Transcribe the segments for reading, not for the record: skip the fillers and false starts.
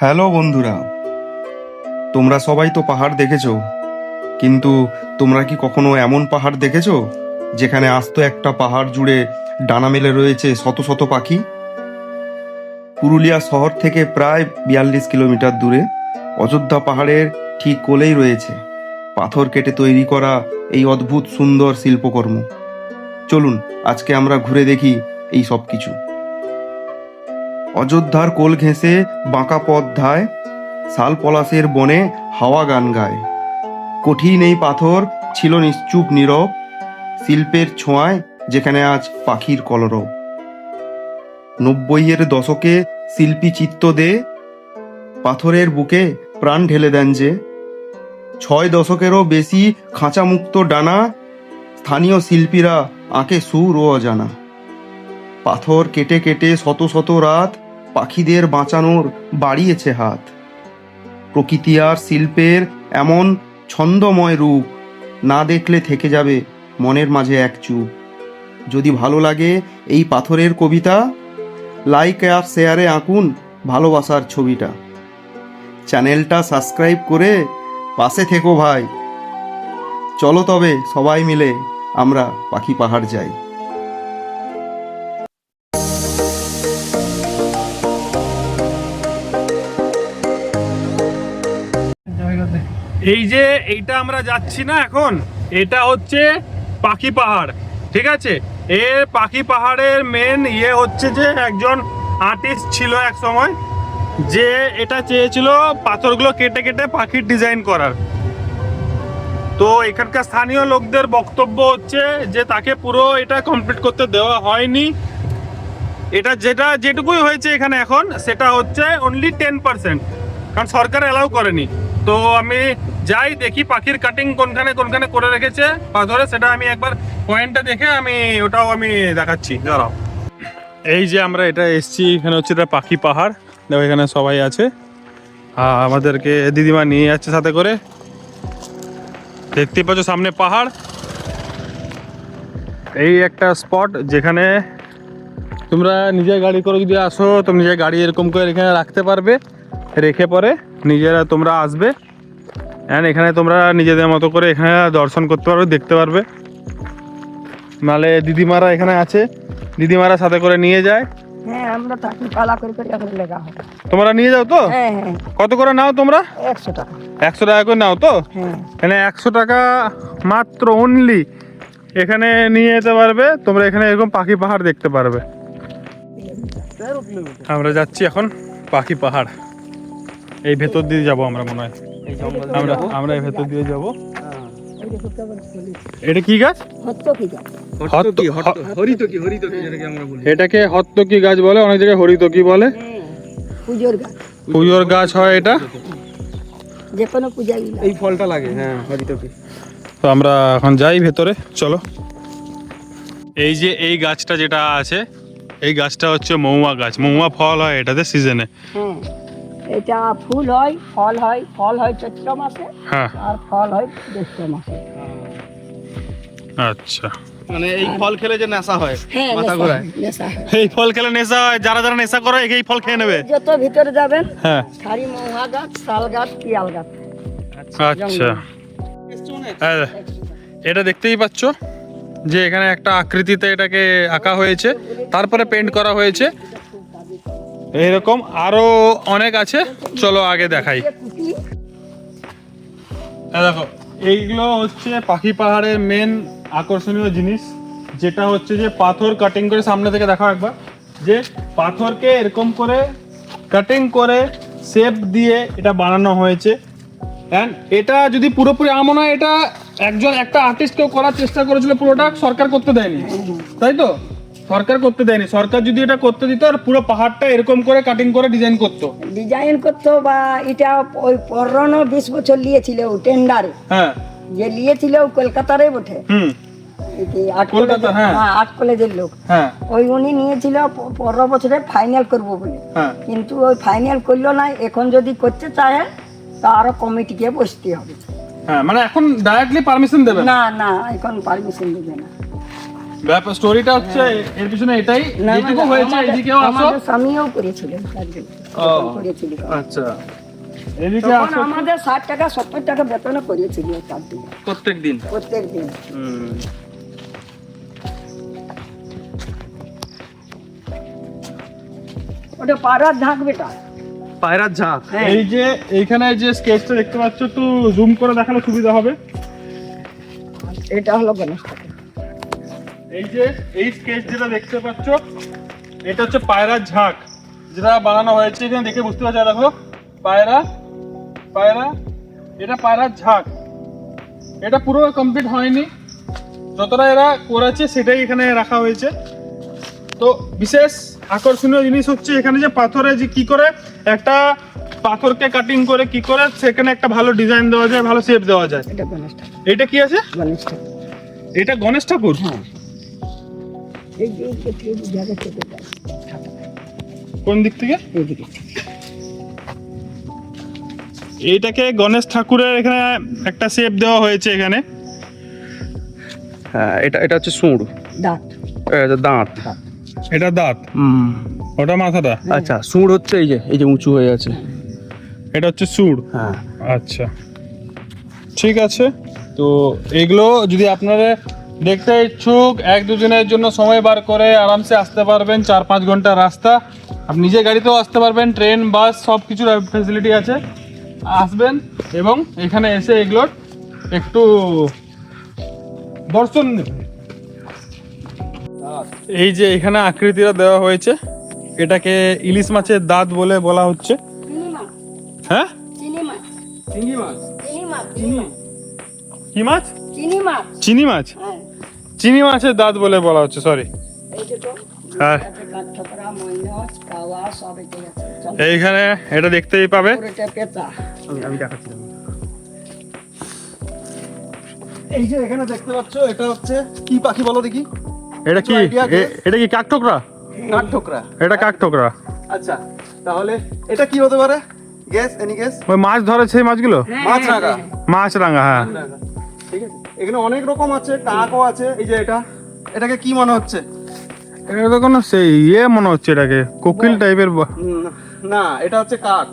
Hello বন্ধুরা, তোমরা সবাই তো পাহাড় দেখেছো, কিন্তু তোমরা কি কখনো এমন পাহাড় দেখেছো যেখানে আস্ত একটা পাহাড় জুড়ে ডানা মেলে রয়েছে শত শত পাখি? পুরুলিয়া শহর থেকে প্রায় 42 কিলোমিটার দূরে অযোধ্যা পাহাড়ের ঠিক কোলেই রয়েছে পাথর কেটে তৈরি করা এই অদ্ভুত সুন্দর শিল্পকর্ম। চলুন আজকে আমরা ঘুরে দেখি এই সব কিছু। অযোধ্যার কোল ঘেঁষে বাঁকা পথ ধায়, শাল পলাশের বনে হাওয়া গান গায়। কঠিন এই পাথর ছিল নিশ্চুপ নীরব, শিল্পের ছোঁয়ায় যেখানে আজ পাখির কলরব। 90-এর দশকে শিল্পী চিত্ত দে পাথরের বুকে প্রাণ ঢেলে দেন যে। 6 দশকেরও বেশি খাঁচামুক্ত ডানা, স্থানীয় শিল্পীরা আঁকে সুর ও অজানা। পাথর কেটে কেটে শত শত রাত পাখিদের বাঁচানোর বাড়িয়েছে হাত। প্রকৃতি আর শিল্পের এমন ছন্দময় রূপ না দেখলে থেকে যাবে মনের মাঝে এক চুপ। যদি ভালো লাগে এই পাথরের কবিতা, লাইক আর শেয়ারে আঁকুন ভালোবাসার ছবিটা। চ্যানেলটা সাবস্ক্রাইব করে পাশে থেকো ভাই। চলো তবে সবাই মিলে আমরা পাখি পাহাড় যাই। এই যে এইটা আমরা যাচ্ছি না এখন, এটা হচ্ছে পাখি পাহাড়, ঠিক আছে। এর পাখি পাহাড়ের মেন হচ্ছে যে একজন আর্টিস্ট ছিল এক সময়, যে এটা চেয়েছিল পাথরগুলো কেটে কেটে পাখির ডিজাইন করার। তো এখানকার স্থানীয় লোকদের বক্তব্য হচ্ছে যে তাকে পুরো এটা কমপ্লিট করতে দেওয়া হয়নি। এটা যেটুকুই হয়েছে এখানে এখন, সেটা হচ্ছে অনলি 10%, কারণ সরকার অ্যালাউ করেনি। তো আমি যাই দেখি পাখির কাটিং কোনখানে কোনখানে করে রেখেছে পাথরে, সেটা আমি একবার পয়েন্টটা দেখে ওটাও আমি দেখাচ্ছি। দাঁড়াও, এই যে আমরা এটা এসছি, এখানে হচ্ছে এটা পাখি পাহাড়। দেখো এখানে সবাই আছে, আমাদেরকে দিদিমা নিয়ে যাচ্ছে সাথে করে। দেখতেই পাচ্ছ সামনে পাহাড়। এই একটা স্পট যেখানে তোমরা নিজের গাড়ি করে যদি আসো, তুমি নিজের গাড়ি এরকম করে এখানে রাখতে পারবে, রেখে পরে নিজেরা তোমরা আসবে, অ্যান্ড এখানে তোমরা নিজেদের মতো করে এখানে দর্শন করতে পারবে, দেখতে পারবে। নাহলে দিদিমারা এখানে আছে, দিদিমারা সাথে করে নিয়ে যায়। হ্যাঁ, আমরা পাখি পালা করে করে এখন লেখা হয়। তোমরা নিয়ে যাও তো? হ্যাঁ হ্যাঁ, কত করে নাও তোমরা? 100 টাকা। 100 টাকা করে নাও তো? হ্যাঁ, এখানে 100 টাকা মাত্র অনলি এখানে নিয়ে যেতে পারবে তোমরা, এখানে এরকম পাখি পাহাড় দেখতে পারবে। আমরা যাচ্ছি এখন পাখি পাহাড়, এই ভেতর দিয়ে যাবো আমরা, মনে হয় আমরা এই ভেতর দিয়ে যাবো। এটা কি গাছ? এটাকে হত্তকি গাছ বলে, অনেক জায়গায় হরিতকি বলে। পুজোর গাছ হয় এটা, যে কোনো পূজায় এই ফলটা লাগে। হ্যাঁ, হরিতকি। তো আমরা এখন যাই ভেতরে, চলো। এই যে এই গাছটা যেটা আছে, এই গাছটা হচ্ছে মহুয়া গাছ। মহুয়া ফল হয় এটাতে সিজনে। হ্যাঁ, এটা ফুল হয়, ফল হয়। ফল হয় চৈত্র মাসে, হ্যাঁ, আর ফল হয় জ্যৈষ্ঠ মাসে। আচ্ছা। মানে এই ফল খেলে যে নেশা হয়, হ্যাঁ, মাথা ঘোরায়। নেশা হয়। এই ফল খেলে নেশা হয়, যারা যারা নেশা করে এই ফল খেয়ে নেবে। যত ভিতরে যাবেন, হ্যাঁ, খালি মহুয়া গাছ, শাল গাছ, পিয়াল গাছ। আচ্ছা। হ্যাঁ, এটা দেখতেই পাচ্ছ যে এখানে একটা আকৃতিতে এটাকে আঁকা হয়েছে, তারপরে পেন্ট করা হয়েছে। এইরকম আরো অনেক আছে, চলো আগে দেখাই। দেখো, এইগুলো হচ্ছে পাখি পাহাড়ের মেন আকর্ষণীয় জিনিস, যেটা হচ্ছে যে পাথর কাটিং করে, সামনে থেকে দেখো একবার, যে পাথরকে এরকম করে কাটিং করে শেপ দিয়ে এটা বানানো হয়েছে। অ্যান্ড এটা যদি পুরোপুরি এমন হয়, এটা একটা আর্টিস্ট কেউ করার চেষ্টা করেছিল, পুরোটা সরকার করতে দেয়নি, তাই তো? সরকার করতে দেয়নি। সরকার যদি এটা করতে দিত, আর পুরো পাহাড়টা এরকম করে কাটিং করে ডিজাইন করতো, বা এটা ওই 15-20 বছর নিয়েছিল টেন্ডারে। হ্যাঁ, যে নিয়েছিল কলকাতারে বটে। কলকাতা, হ্যাঁ, 8 কলেজের লোক। হ্যাঁ, ওই উনি নিয়েছিল 15 বছরে ফাইনাল করবো বলে, হ্যাঁ, কিন্তু ওই ফাইনাল করলো না। এখন যদি করতে চায় তা আরো কমিটিকে বসতে হবে। হ্যাঁ, মানে এখন ডাইরেক্টলি পারমিশন দেবে না না, এখন পারমিশন দেবে না। ব্যাপার স্টোরিটা হচ্ছে এর পিছনে এটাই না, যেটুকু না, হয়েছে আমাদের- এদিকেও আসো। আমাদের স্বামীও করেছিলেন একদিন। ও। করেছিলেন। আচ্ছা এদিকে তখন আসো আমাদের 60 টাকা 70 টাকা বেতনে করেছিল তার দিন, প্রত্যেকদিন প্রত্যেক দিন। ওটা পাড়ার ঝাঁক বেটা। পায়রার ঝাঁক। হ্যাঁ। এই যে এইখানে যে স্কেচটা দেখতে পাচ্ছ একটু জুম করে দেখালে সুবিধা হবে। এটা হলো গণেশ ঠাকুর। এই যে এই স্কেচ যেটা দেখতে পাচ্ছ এটা হচ্ছে পায়রার ঝাঁক যেটা বানানো হয়েছে এখানে দেখে বুঝতে পারছো। দেখো পায়রা পায়রা, এটা পায়রার ঝাঁক। এটা পুরো কমপ্লিট হয়নি, যতটা এরা করেছে সেটাই এখানে রাখা হয়েছে। তো বিশেষ আকর্ষণীয় জিনিস হচ্ছে এখানে যে পাথরে যে কি করে একটা পাথরকে কাটিং করে কি করে সেখানে একটা ভালো ডিজাইন দেওয়া যায়, ভালো শেপ দেওয়া যায়। এটা গণেশ ঠাকুর। এটা কি আছে? গণেশ ঠাকুর। এটা গণেশ ঠাকুর। হ্যাঁ। এই যে এই যে এই জায়গা থেকে যায় ঠাকুর। কোন দিক থেকে? এইদিকে। এইটাকে গণেশ ঠাকুরের এখানে একটা শেপ দেওয়া হয়েছে এখানে। হ্যাঁ, এটা হচ্ছে সুঁড়, দাঁত। এটা দাঁত। এটা দাঁত, ওটা মাথাটা। আচ্ছা, সুঁড় হচ্ছে এই যে উঁচু হয়ে আছে। এটা হচ্ছে সুর। হ্যাঁ। আচ্ছা ঠিক আছে। তো এগুলো যদি আপনারা দেখতে ইচ্ছুক 1-2 দিনের জন্য সময় বার করে আরামসে আসতে পারবেন। 4-5 ঘন্টার রাস্তা, আপনি নিজে গাড়িতেও আসতে পারবেন, ট্রেন বাস সব কিছুর ফ্যাসিলিটি আছে। আসবেন এবং এখানে এসে এগুলোর একটু দর্শন নেবেন। এই যে এখানে আকৃতিটা দেওয়া হয়েছে, এটাকে ইলিশ মাছের দাঁত বলে বলা হচ্ছে। চিনি মাছ। হ্যাঁ, চিনি মাছ। চিংড়ি মাছ। চিনি মাছ। চিনি মাছ। কি মাছ? চিনি মাছ। চিনি মাছ। হ্যাঁ। চিনি মাছের দাঁত বলে বলা হচ্ছে, সরি। এই যে তো হ্যাঁ, কাঠঠোকরা, ময়ূর, কাওয়া সব এতে আছে। সব এইখানে এটা দেখতেই পাবে। পুরোটা পেঁচা। আমি দেখাচ্ছি। এই যে এখানে দেখতে পাচ্ছ এটা হচ্ছে কি পাখি বলো দেখি? এটা কি? idea আছে? এটা কি কাঠঠোকরা? কাঠঠোকরা। এটা কাঠঠোকরা। আচ্ছা, তাহলে এটা কি হতে পারে? Guess, any guess? ওই মাছ ধরে সেই মাছগুলো? মাছরাঙা। মাছরাঙা, হ্যাঁ। ঠিক আছে, এখানে অনেক রকম আছে, কাকও আছে। এই যে এটাকে কি মনে হচ্ছে? এটা তো কোনো সেই মনে হচ্ছে, এটাকে কোকিল টাইপের। না, এটা হচ্ছে কাক।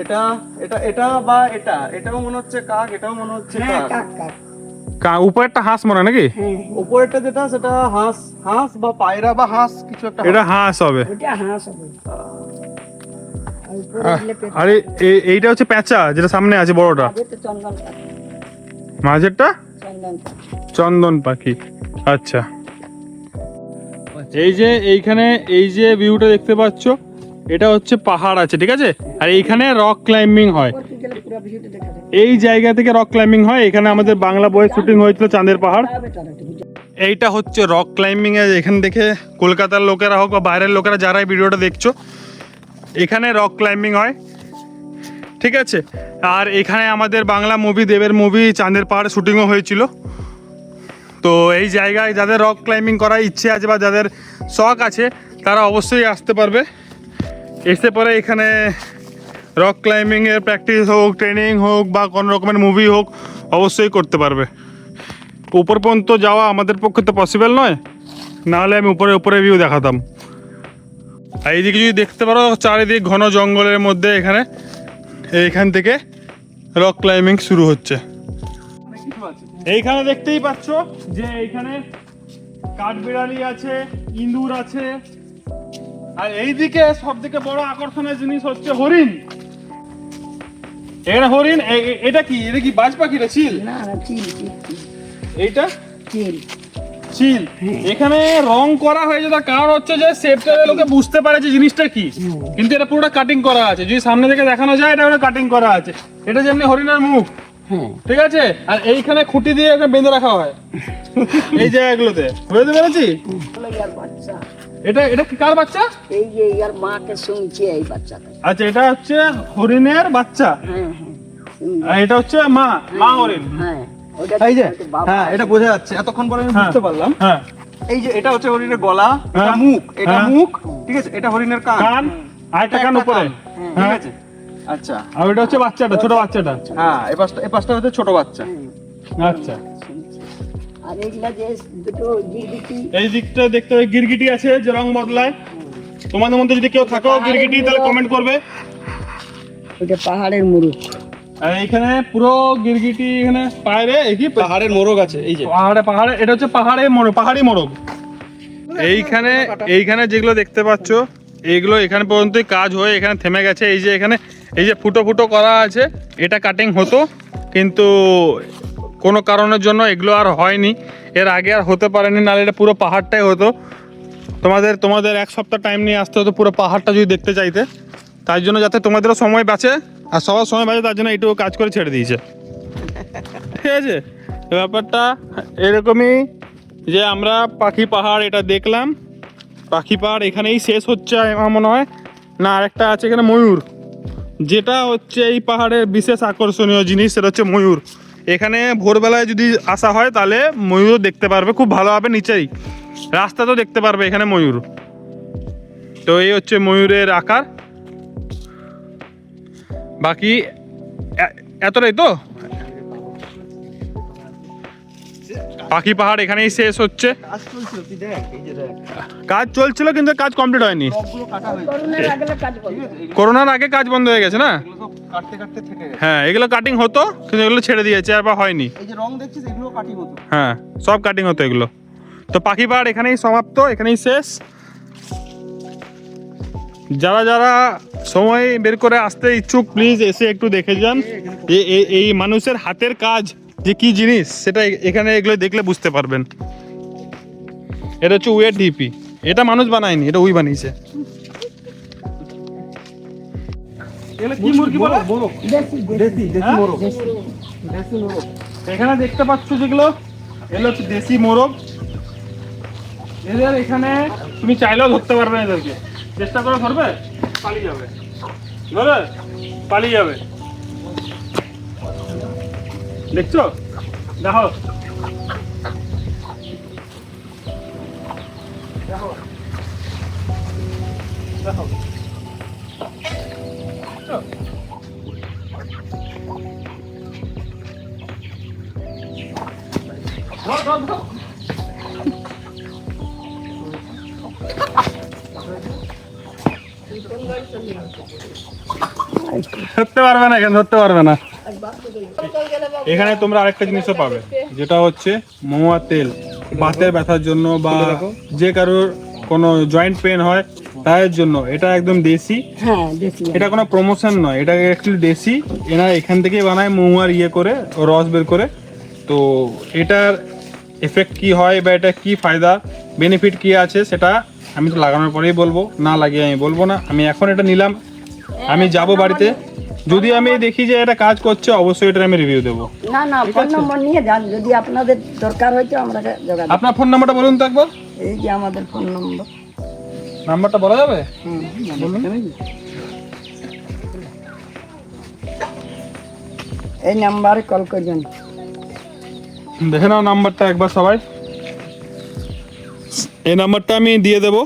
এটা এটা এটা বা এটাও মনে হচ্ছে কাক, এটাও মনে হচ্ছে হ্যাঁ, কাক। কাক কাক। উপরেরটা হাঁস মনে হয় নাকি? হ্যাঁ, উপরেরটা যেটা সেটা হাঁস, হাঁস বা পায়রা বা হাঁস কিছু একটা। এটা হাঁস হবে। ওটা হাঁস হবে। আর উপরে দিলে পেঁচা। আরে এইটা হচ্ছে পেঁচা যেটা সামনে আছে বড়টা। আগে তো চন্দন পাখি। মাঝেরটা চন্দন পাখি। চন্দন পাখি। আচ্ছা, এই যে এইখানে এই যে ভিউটা দেখতে পাচ্ছ, এটা হচ্ছে পাহাড় আছে, ঠিক আছে। আর এইখানে রক ক্লাইম্বিং হয়। উপরে গেলে পুরো ভিউটা দেখা যায়। এই জায়গা থেকে রক ক্লাইম্বিং হয়। এখানে আমাদের বাংলা বইয়ের শুটিং হয়েছিল, চাঁদের পাহাড়। তবে তার একটু বুঝে। এইটা হচ্ছে রক ক্লাইম্বিং এর। এখান থেকে কলকাতার লোকেরা হোক বা বাইরের লোকেরা যারা এই ভিডিওটা দেখছো, এখানে রক ক্লাইম্বিং হয়, ঠিক আছে। আর এখানে আমাদের বাংলা মুভি, দেবের মুভি চাঁদের পাহাড়ে শুটিংও হয়েছিল। তো এই জায়গায় যাদের রক ক্লাইম্বিং করার ইচ্ছে আছে বা যাদের শখ আছে তারা অবশ্যই আসতে পারবে। এসে পরে এখানে রক ক্লাইম্বিংয়ের প্র্যাকটিস হোক, ট্রেনিং হোক বা কোনো রকমের মুভি হোক অবশ্যই করতে পারবে। উপর পর্যন্ত যাওয়া আমাদের পক্ষে তো পসিবল নয়, নাহলে আমি উপরে ভিউ দেখাতাম। আর এইদিকে যদি দেখতে পারো চারিদিক ঘন জঙ্গলের মধ্যে এইখান থেকে রক ক্লাইম্বিং শুরু হচ্ছে। এইখানে দেখতেই পাচ্ছ যে এইখানে কাঠবিড়ালি আছে, ইঁদুর আছে। আর এইদিকে সব থেকে বড় আকর্ষণের জিনিস হচ্ছে হরিণ। এখানে হরিণ। এটা কি বাজ পাখি রে? চিল? না না, চিল চিল চিল। এইটা চিল। চিল। এখানে রং করা হয়েছে, তার কারণ হচ্ছে যে শেপটা লোকে বুঝতে পারে যে জিনিসটা কি, কিন্তু এটা পুরোটা কাটিং করা আছে। যদি সামনে থেকে দেখানো যায় এটা কাটিং করা আছে। এটা যেমনি হরিণের মুখ, হ্যাঁ। ঠিক আছে। আর এইখানে খুঁটি দিয়ে ওকে বেঁধে রাখা হয় এই জায়গাগুলোতে, বুঝতে পেরেছি? হলো ইয়ার বাচ্চা। এটা কি কার বাচ্চা? এই যে ইয়ার মাকে শুনছে এই বাচ্চাটা। আচ্ছা, এটা হচ্ছে হরিণের বাচ্চা, হ্যাঁ হ্যাঁ। আর এটা হচ্ছে মা হরিণ। হ্যাঁ। ওটা এই যে বাবা। হ্যাঁ, এটা বোঝা যাচ্ছে। এতক্ষণ পরে আমি হ্যাঁ। বুঝতে পারলাম। হ্যাঁ, এই যে এটা হচ্ছে হরিণের গলা, এটা হ্যাঁ। মুখ, এটা হ্যাঁ। মুখ, ঠিক আছে। এটা হরিণের কান, কান, আর একটা কান একটা উপরে। কান, ঠিক হ্যাঁ, আছে। আচ্ছা, আর ওটা হচ্ছে বাচ্চাটা, ছোট বাচ্চাটা। হ্যাঁ, এই পাশটা হচ্ছে ছোট বাচ্চা। আচ্ছা, আর এইগুলা যে দুটো গিরগিটি, এই দিকটা দেখতে হবে গিরগিটি আছে যে রং বদলায়। তোমাদের মধ্যে যদি কেউ থাকো গিরগিটি তাহলে কমেন্ট করবে। ওটা পাহাড়ের মুরুখ। আর এইখানে পুরো গিরগিটি এখানে পায়রে এই কি পাহাড়ের মোরগ আছে এই যে। পাহাড়ে এটা হচ্ছে পাহাড়ি মোরগ। এইখানে যেগুলো দেখতে পাচ্ছ এইগুলো এখানে পর্যন্তই কাজ হয়ে এখানে থেমে গেছে। এই যে ফুটো ফুটো করা আছে এটা কাটিং হতো, কিন্তু কোনো কারণের জন্য এগুলো আর হয়নি, এর আগে আর হতে পারেনি, নাহলে এটা পুরো পাহাড়টাই হতো। তোমাদের এক সপ্তাহ টাইম নিয়ে আসতে হতো পুরো পাহাড়টা যদি দেখতে চাইতে। তার জন্য যাতে তোমাদেরও সময় বাঁচে আর সবার সময় বাঁচে তার জন্য এইটুকু কাজ করে ছেড়ে দিয়েছে। ঠিক আছে, ব্যাপারটা এরকমই যে আমরা পাখি পাহাড় এটা দেখলাম। পাখি পাহাড় এখানেই শেষ হচ্ছে আমার মনে হয়, না আরেকটা আছে এখানে ময়ূর, যেটা হচ্ছে এই পাহাড়ের বিশেষ আকর্ষণীয় জিনিস, সেটা হচ্ছে ময়ূর। এখানে ভোরবেলায় যদি আসা হয় তাহলে ময়ূর দেখতে পারবে খুব ভালোভাবে, নিচেই রাস্তা তো দেখতে পারবে এখানে ময়ূর। তো এই হচ্ছে ময়ূরের আকার। বাকি এতটাই তো, পাখি পাহাড় এখানেই শেষ হচ্ছে। কাজ চলছিল, তুই দেখ এই যে দেখ, কাজ চলছিল কিন্তু কাজ কমপ্লিট হয়নি। সবগুলো কাটা হয়েছে। করোনার আগে কাজ বন্ধ। করোনার আগে কাজ বন্ধ হয়ে গেছে না? এগুলো সব কাটতে কাটতে থেকে গেছে। হ্যাঁ, এগুলো কাটিং হতো কিন্তু এগুলো ছেড়ে দিয়েছে, আর বা হয়নি। এই যে রং দেখছিস এগুলো কাটিং হতো। হ্যাঁ, সব কাটিং হতো এগুলো। তো পাখি পাহাড় এখানেই সমাপ্ত, এখানেই শেষ। যারা যারা সময় বের করে আসতে ইচ্ছুক প্লিজ এসে একটু দেখে যান যে এই মানুষের হাতের কাজ যে কি জিনিস, সেটা এখানে এগুলো দেখলে বুঝতে পারবেন। এটা হচ্ছে উইয়ের ঢিপি, এটা মানুষ বানায়নি, এটা উই বানিয়েছে। এগুলো কি মুরগি বলে? দেশি দেশি দেশি হ্যাঁ? মোরগ। দেশি মুরুখ। এখানে দেখতে পাচ্ছ যেগুলো, এগুলো হচ্ছে দেশি মোরগ। এদের এখানে তুমি চাইলেও ধরতে পারবে না, এদেরকে চেষ্টা করে ধরবে পালিয়ে যাবে, ধরে পালিয়ে যাবে। দেখছো, দেখো দেখো দেখো, ধর ধর ধর। ধরতে পারবে না, এখানে ধরতে পারবে না। এখানে তোমরা আরেকটা জিনিসও পাবে, যেটা হচ্ছে মহুয়া তেল, বাতের ব্যথার জন্য বা যে কারোর কোনো জয়েন্ট পেন হয় তার জন্য। এটা একদম দেশি, হ্যাঁ দেশি। এটা কোনো প্রমোশন নয়, এটা অ্যাকচুয়ালি দেশি। এরা এখান থেকেই বানায় মহুয়ার ইয়ে করে, রস বের করে। তো এটার এফেক্ট কি হয় বা এটা কি ফায়দা বেনিফিট কি আছে সেটা আমি তো লাগানোর পরেই বলবো, না লাগিয়ে আমি বলবো না। আমি এখন এটা নিলাম, আমি যাব বাড়িতে, যদি আমি দেখি যে এটা কাজ করছে অবশ্যই এটা আমি রিভিউ দেবো। না না, ফোন নম্বর নিয়ে যান, যদি আপনাদের দরকার হয়তো আমরা যোগাযোগ। আপনার ফোন নাম্বারটা বলুন তো একবার। এই যে আমাদের ফোন নম্বর। নাম্বারটা বলা যাবে? এই নাম্বারে কল করবেন। দেখে নাও নাম্বারটা একবার সবাই। এই নাম্বারটা আমি দিয়ে দেবো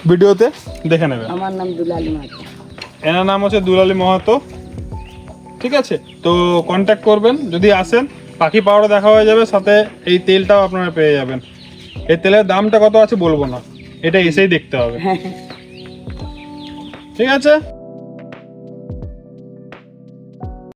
ভিডিওতে, দেখে নেবে। আমার নাম দুলালী মাহাতো। এনার নাম হচ্ছে দুলালী মাহাতো। ঠিক আছে, তো কন্ট্যাক্ট করবেন যদি আসেন। পাখি পাহাড়ও দেখা হয়ে যাবে, সাথে এই তেলটাও আপনারা পেয়ে যাবেন। এই তেলের দামটা কত আছে বলবো না, এটা এসেই দেখতে হবে। ঠিক আছে।